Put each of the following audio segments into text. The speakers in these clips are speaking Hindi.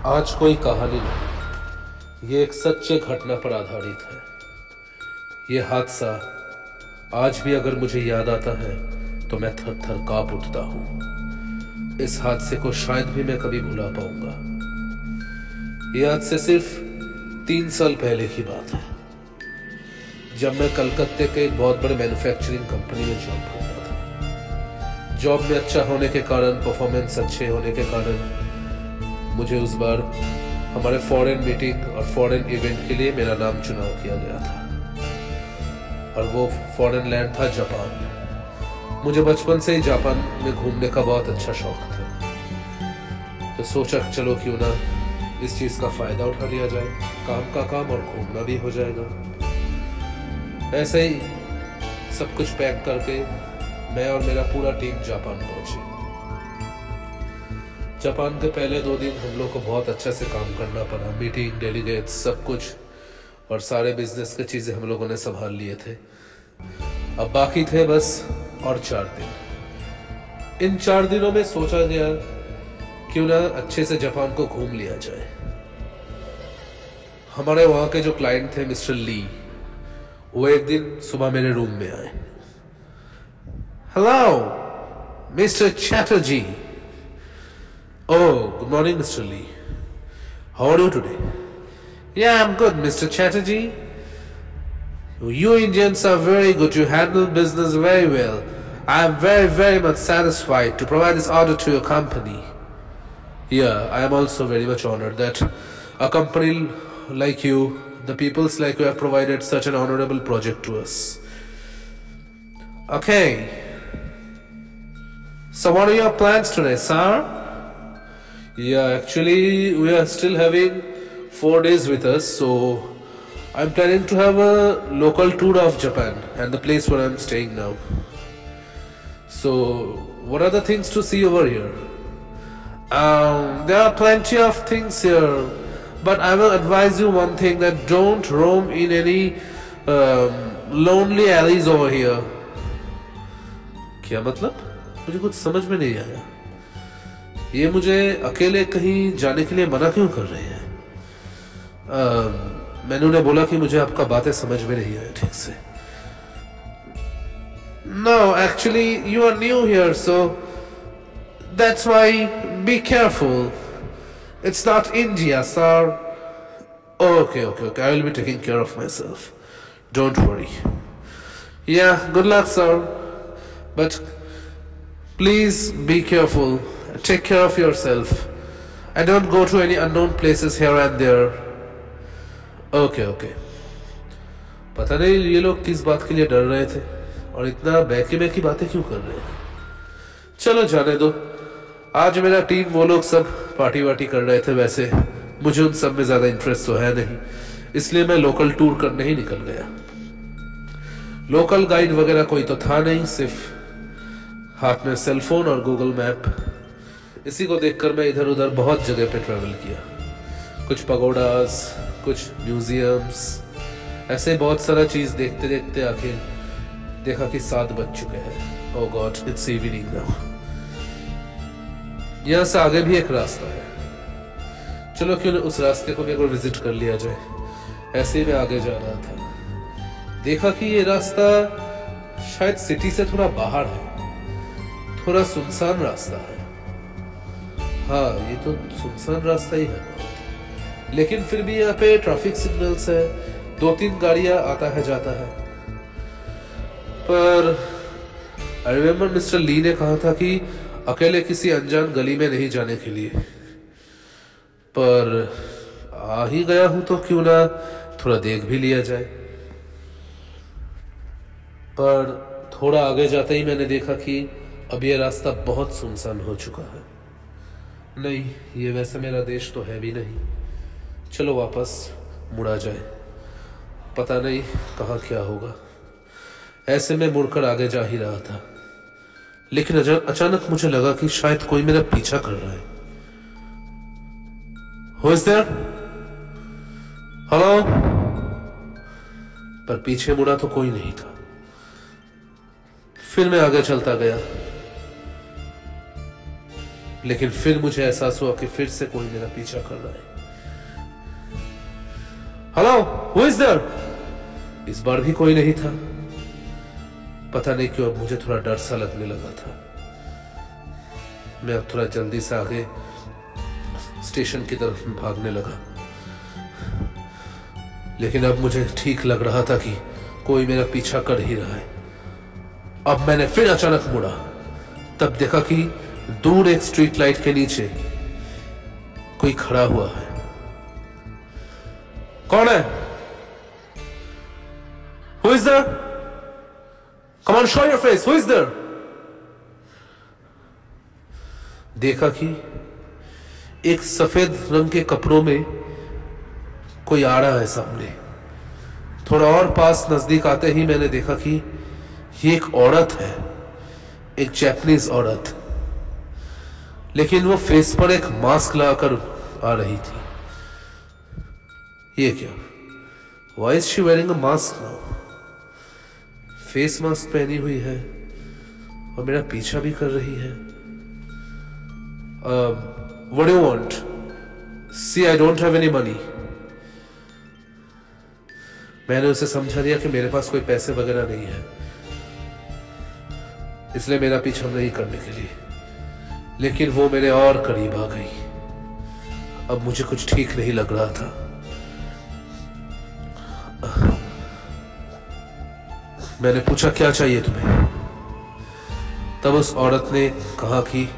आज कोई कहानी नहीं, ये एक सच्चे घटना पर आधारित है। ये हादसा आज भी अगर मुझे याद आता है तो मैं थर थर कांप उठता हूं। इस हादसे को शायद भी मैं कभी भुला पाऊंगा। ये आज से सिर्फ 3 साल पहले की बात है, जब मैं कलकत्ते के एक बहुत बड़े मैन्युफैक्चरिंग कंपनी में जॉब करता था। जॉब में अच्छा होने के कारण, परफॉर्मेंस अच्छे होने के कारण मुझे उस बार हमारे फॉरेन मीटिंग और फॉरेन इवेंट के लिए मेरा नाम चुनाव किया गया था, और वो फॉरेन लैंड था जापान। मुझे बचपन से ही जापान में घूमने का बहुत अच्छा शौक था, तो सोचा चलो क्यों ना इस चीज का फायदा उठा लिया जाए। काम का काम और घूमना भी हो जाएगा। ऐसे ही सब कुछ पैक करके मैं और मेरा पूरा टीम जापान पहुंचे। जापान के पहले 2 दिन हम लोग को बहुत अच्छा से काम करना पड़ा। मीटिंग, डेलीगेट्स, सब कुछ, और सारे बिजनेस के चीजें हम लोगों ने संभाल लिए थे। अब बाकी थे बस और 4 दिन। इन 4 दिनों में सोचा गया क्यों ना अच्छे से जापान को घूम लिया जाए। हमारे वहां के जो क्लाइंट थे मिस्टर ली, वो एक दिन सुबह मेरे रूम में आए। Hello mister Chatterjee. Oh, good morning, Mr. Lee. How are you today? Yeah, I'm good, Mr. Chatterjee. You Indians are very good. You handle business very well. I am very, very much satisfied to provide this order to your company. Yeah, I am also very much honored that a company like you, the peoples like you, have provided such an honorable project to us. Okay. So what are your plans today, sir? Yeah, actually we are still having 4 days with us, so I'm planning to have a local tour of Japan and the place where I'm staying now. So what are the things to see over here? There are plenty of things here, but I will advise you one thing, that don't roam in any lonely alleys over here. क्या मतलब? मुझे कुछ समझ में नहीं आया। ये मुझे अकेले कहीं जाने के लिए मना क्यों कर रहे हैं? मैंने उन्हें बोला कि मुझे आपका बातें समझ में नहीं आया ठीक से। No, actually you are new here, so that's why be careful. It's not India, sir. Okay, I will be taking care of myself. Don't worry. Yeah, good luck, sir. But please be careful. Take care of yourself. And don't go to any unknown places here and there. Okay. पता नहीं ये लोग किस बात के लिए डर रहे थे और इतना बैकी बातें क्यों कर रहे हैं। चलो जाने दो। आज मेरा टीम, वो लोग सब पार्टी वार्टी कर रहे थे। वैसे मुझे उन सब में ज्यादा इंटरेस्ट तो है नहीं, इसलिए मैं लोकल टूर करने ही निकल गया। लोकल गाइड वगैरह कोई तो था नहीं, सिर्फ हाथ में सेलफोन और गूगल मैप। इसी को देखकर मैं इधर उधर बहुत जगह पे ट्रैवल किया। कुछ पगोडास, कुछ म्यूजियम्स, ऐसे बहुत सारा चीज देखते देखते आखिर देखा कि 7 बज चुके हैं। ओह गॉड, इट्स इवनिंग नाउ। यहाँ से आगे भी एक रास्ता है, चलो क्यों न उस रास्ते को भी एक बार विजिट कर लिया जाए। ऐसे ही मैं आगे जा रहा था, देखा कि ये रास्ता शायद सिटी से थोड़ा बाहर है, थोड़ा सुनसान रास्ता है। हाँ, ये तो सुनसान रास्ता ही है, लेकिन फिर भी यहाँ पे ट्रैफिक सिग्नल्स है, 2-3 गाड़ियां आता है जाता है। पर आई रिमेम्बर मिस्टर ली ने कहा था कि अकेले किसी अनजान गली में नहीं जाने के लिए। पर आ ही गया हूं तो क्यों ना थोड़ा देख भी लिया जाए। पर थोड़ा आगे जाते ही मैंने देखा कि अब यह रास्ता बहुत सुनसान हो चुका है। नहीं, ये वैसे मेरा देश तो है भी नहीं। चलो वापस मुड़ा जाए, पता नहीं कहाँ क्या होगा। ऐसे में मुड़कर आगे जा ही रहा था, लेकिन अचानक मुझे लगा कि शायद कोई मेरा पीछा कर रहा है। Who is there? हेलो। पर पीछे मुड़ा तो कोई नहीं था। फिर मैं आगे चलता गया। लेकिन फिर मुझे एहसास हुआ कि फिर से कोई मेरा पीछा कर रहा है। Hello, who is there? इस बार भी कोई नहीं था। पता नहीं क्यों अब मुझे थोड़ा डर सा लगने लगा था। मैं अब थोड़ा जल्दी से आगे स्टेशन की तरफ भागने लगा, लेकिन अब मुझे ठीक लग रहा था कि कोई मेरा पीछा कर ही रहा है। अब मैंने फिर अचानक मुड़ा, तब देखा कि दूर एक स्ट्रीट लाइट के नीचे कोई खड़ा हुआ है। कौन है? Who is there? Come on, show your face. Who is there? देखा कि एक सफेद रंग के कपड़ों में कोई आ रहा है सामने। थोड़ा और पास नजदीक आते ही मैंने देखा कि ये एक औरत है, एक जापानीज औरत, लेकिन वो फेस पर एक मास्क लगाकर आ रही थी। ये क्या? Why is she wearing a mask now? Face mask पहनी हुई है और मेरा पीछा भी कर रही है। What do you want? See, I don't have any money. मैंने उसे समझा दिया कि मेरे पास कोई पैसे वगैरह नहीं है, इसलिए मेरा पीछा नहीं करने के लिए। लेकिन वो मेरे और करीब आ गई। अब मुझे कुछ ठीक नहीं लग रहा था। मैंने पूछा, क्या चाहिए तुम्हें? तब उस औरत ने कहा कि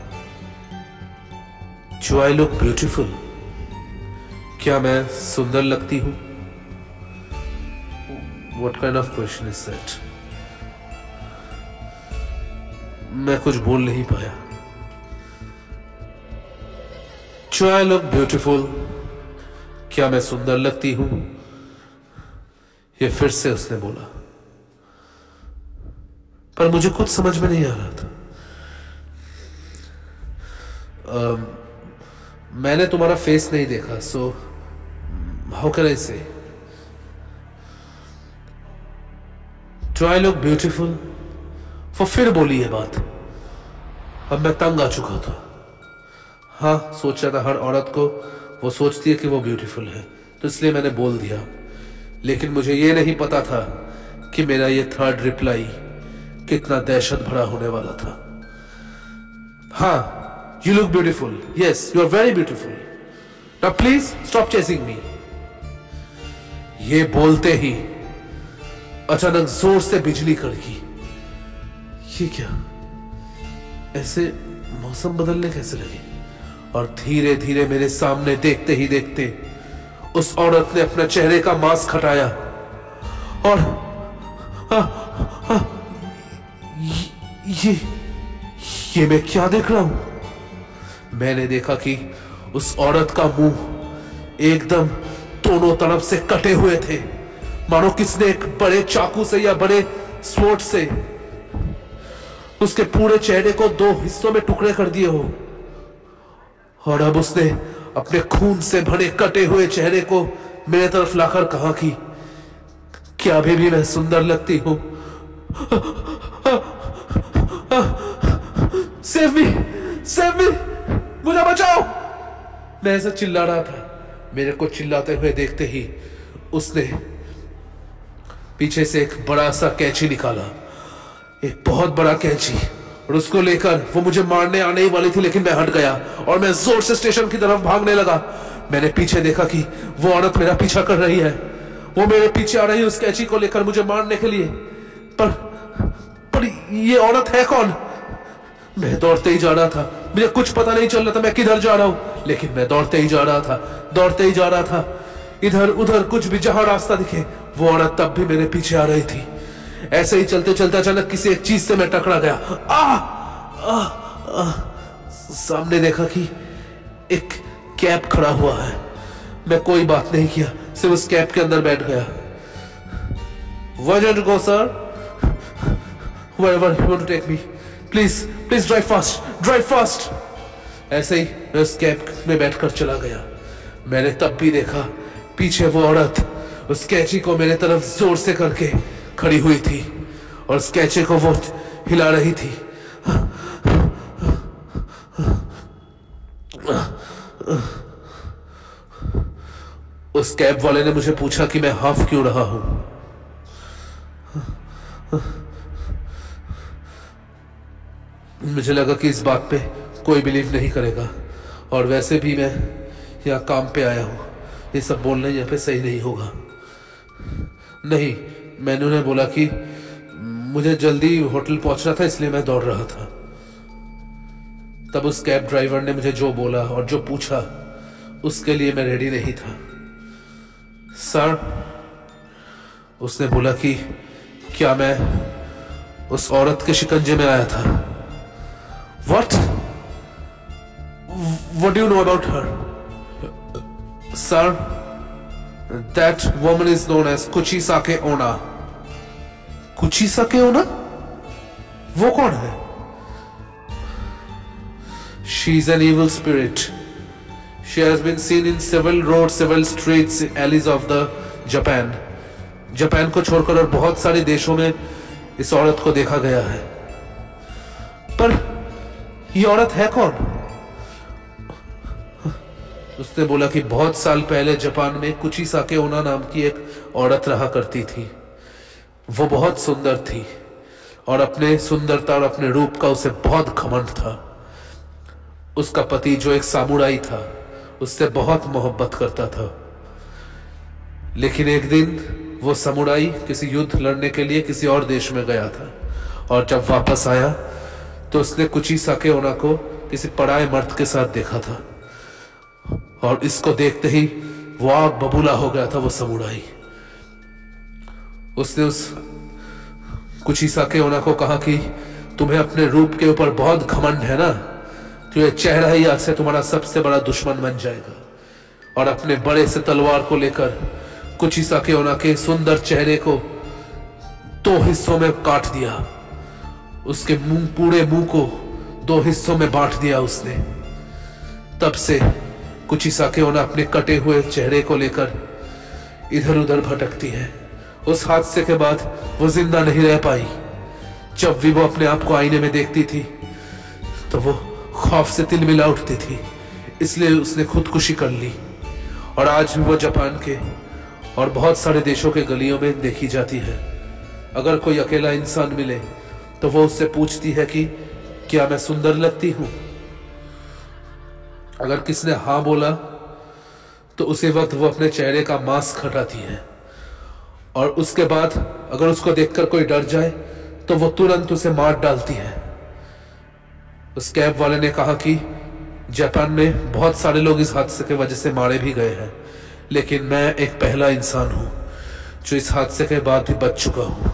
Do I look beautiful? क्या मैं सुंदर लगती हूं? What kind of question is that? मैं कुछ बोल नहीं पाया। Do I look beautiful? क्या मैं सुंदर लगती हूं? ये फिर से उसने बोला, पर मुझे कुछ समझ में नहीं आ रहा था। मैंने तुम्हारा फेस नहीं देखा, सो हाउ कैन आई से? Do I look beautiful? वो फिर बोली ये बात। अब मैं तंग आ चुका था। हाँ, सोचा था हर औरत को वो सोचती है कि वो ब्यूटीफुल है, तो इसलिए मैंने बोल दिया। लेकिन मुझे ये नहीं पता था कि मेरा ये थर्ड रिप्लाई कितना दहशत भरा होने वाला था। हाँ, you look beautiful. Yes, you are very beautiful. Now please stop chasing me. ये बोलते ही अचानक जोर से बिजली कड़की। ये क्या? ऐसे मौसम बदलने कैसे लगे? और धीरे धीरे मेरे सामने देखते ही देखते उस औरत ने अपने चेहरे का मास्क हटाया और ये मैं क्या देख रहा हूं? मैंने देखा कि उस औरत का मुंह एकदम दोनों तरफ से कटे हुए थे, मानो किसने एक बड़े चाकू से या बड़े स्वॉर्ड से उसके पूरे चेहरे को दो हिस्सों में टुकड़े कर दिए हो। और अब उसने अपने खून से भरे कटे हुए चेहरे को मेरे तरफ लाकर कहा कि क्या अभी भी मैं सुंदर लगती हूं? सेव मी, सेव मी, मुझे बचाओ! मैं ऐसा चिल्ला रहा था। मेरे को चिल्लाते हुए देखते ही उसने पीछे से एक बड़ा सा कैंची निकाला, एक बहुत बड़ा कैंची, और उसको लेकर वो मुझे मारने आने ही वाली थी, लेकिन मैं हट गया और मैं जोर से स्टेशन की तरफ भागने लगा। मैंने पीछे देखा कि वो औरत मेरा पीछा कर रही है। वो मेरे पीछे आ रही है उस कैंची को लेकर मुझे मारने के लिए। पर ये औरत है कौन? मैं दौड़ते ही जा रहा था। मुझे कुछ पता नहीं चल रहा था मैं किधर जा रहा हूं, लेकिन मैं दौड़ते ही जा रहा था, दौड़ते ही जा रहा था। इधर उधर कुछ भी जहां रास्ता दिखे, वो औरत तब भी मेरे पीछे आ रही थी। ऐसे ही चलते चलते अचानक किसी एक चीज से मैं टकरा गया। सामने देखा कि एक कैब खड़ा हुआ है। मैं कोई बात नहीं किया, सिर्फ उस कैब के अंदर बैठ गया। Where did you go, sir? Wherever you want to take me. Please, please drive fast, drive fast. ऐसे ही मैं उस कैब में बैठकर चला गया। मैंने तब भी देखा पीछे वो औरत उस कैंची को मेरे तरफ जोर से करके खड़ी हुई थी और उस कैंची को वो हिला रही थी। उस कैब वाले ने मुझे पूछा कि मैं हाफ क्यों रहा हूं। मुझे लगा कि इस बात पे कोई बिलीव नहीं करेगा, और वैसे भी मैं यहाँ काम पे आया हूँ, ये सब बोलना यहाँ पे सही नहीं होगा। नहीं, मैंने उन्हें बोला कि मुझे जल्दी होटल पहुंचना था, इसलिए मैं दौड़ रहा था। तब उस कैब ड्राइवर ने मुझे जो बोला और जो पूछा उसके लिए मैं रेडी नहीं था। सर, उसने बोला कि क्या मैं उस औरत के शिकंजे में आया था। What? What do you know about her? Sir, that woman is known as Kuchisake Onna. Kuchisake Onna? वो कौन है? She is an evil spirit. She has been seen in several roads, several streets, alleys of the Japan. Japan को छोड़कर और बहुत सारे देशों में इस औरत को देखा गया है। पर ये औरत है कौन? उसने बोला कि बहुत साल पहले जापान में कुचिसाके ओना नाम की एक औरत रहा करती थी। वो बहुत सुंदर थी और अपने सुंदरता और अपने रूप का उसे बहुत घमंड था। उसका पति जो एक सामुराई था उससे बहुत मोहब्बत करता था, लेकिन एक दिन वो समुराई किसी युद्ध लड़ने के लिए किसी और देश में गया था, और जब वापस आया तो उसने कुचिसाके ओना को किसी पराये मर्द के साथ देखा था, और इसको देखते ही वो आग बबूला हो गया था। वो समुराई, उसने उस कुचिसाके ओना को कहा कि तुम्हें अपने रूप के ऊपर बहुत घमंड है ना, तो ये चेहरा ही आज से तुम्हारा सबसे बड़ा दुश्मन बन जाएगा। और अपने बड़े से तलवार को लेकर कुचिसाके ओना के सुंदर चेहरे को 2 हिस्सों में काट दिया। उसके पूरे मुंह को 2 हिस्सों में बांट दिया उसने। तब से कुचिसाके ओना अपने कटे हुए चेहरे को लेकर इधर उधर भटकती है। उस हादसे के बाद वो जिंदा नहीं रह पाई। जब भी वो अपने आप को आईने में देखती थी तो वो खौफ से तिलमिला उठती थी, इसलिए उसने खुदकुशी कर ली। और आज भी वो जापान के और बहुत सारे देशों के गलियों में देखी जाती है। अगर कोई अकेला इंसान मिले तो वो उससे पूछती है कि क्या मैं सुंदर लगती हूं। अगर किसने हाँ बोला तो उसी वक्त वो अपने चेहरे का मास्क हटाती है, और उसके बाद अगर उसको देखकर कोई डर जाए तो वो तुरंत उसे मार डालती है। उस कैब वाले ने कहा कि जापान में बहुत सारे लोग इस हादसे की वजह से मारे भी गए हैं, लेकिन मैं एक पहला इंसान हूं जो इस हादसे के बाद भी बच चुका हूं।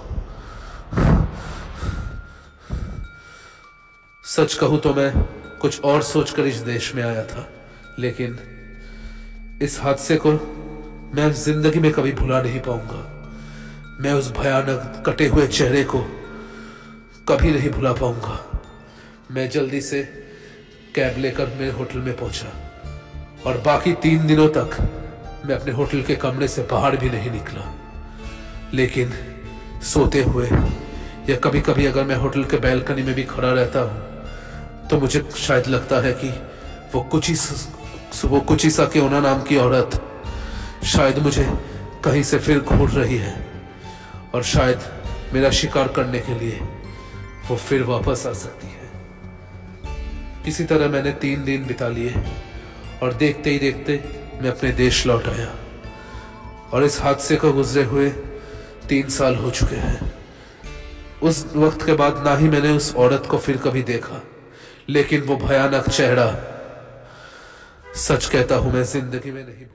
सच कहूं तो मैं कुछ और सोचकर इस देश में आया था, लेकिन इस हादसे को मैं जिंदगी में कभी भुला नहीं पाऊंगा। मैं उस भयानक कटे हुए चेहरे को कभी नहीं भुला पाऊंगा। मैं जल्दी से कैब लेकर मेरे होटल में पहुंचा, और बाकी 3 दिनों तक मैं अपने होटल के कमरे से बाहर भी नहीं निकला। लेकिन सोते हुए या कभी कभी अगर मैं होटल के बैल्कनी में भी खड़ा रहता हूं तो मुझे शायद लगता है कि वो कुचिसाके ओना नाम की औरत शायद मुझे कहीं से फिर घूर रही है, और शायद मेरा शिकार करने के लिए वो फिर वापस आ सकती है। इसी तरह मैंने 3 दिन बिता लिए, और देखते ही देखते मैं अपने देश लौट आया। और इस हादसे को गुजरे हुए 3 साल हो चुके हैं। उस वक्त के बाद ना ही मैंने उस औरत को फिर कभी देखा, लेकिन वो भयानक चेहरा, सच कहता हूं, मैं जिंदगी में नहीं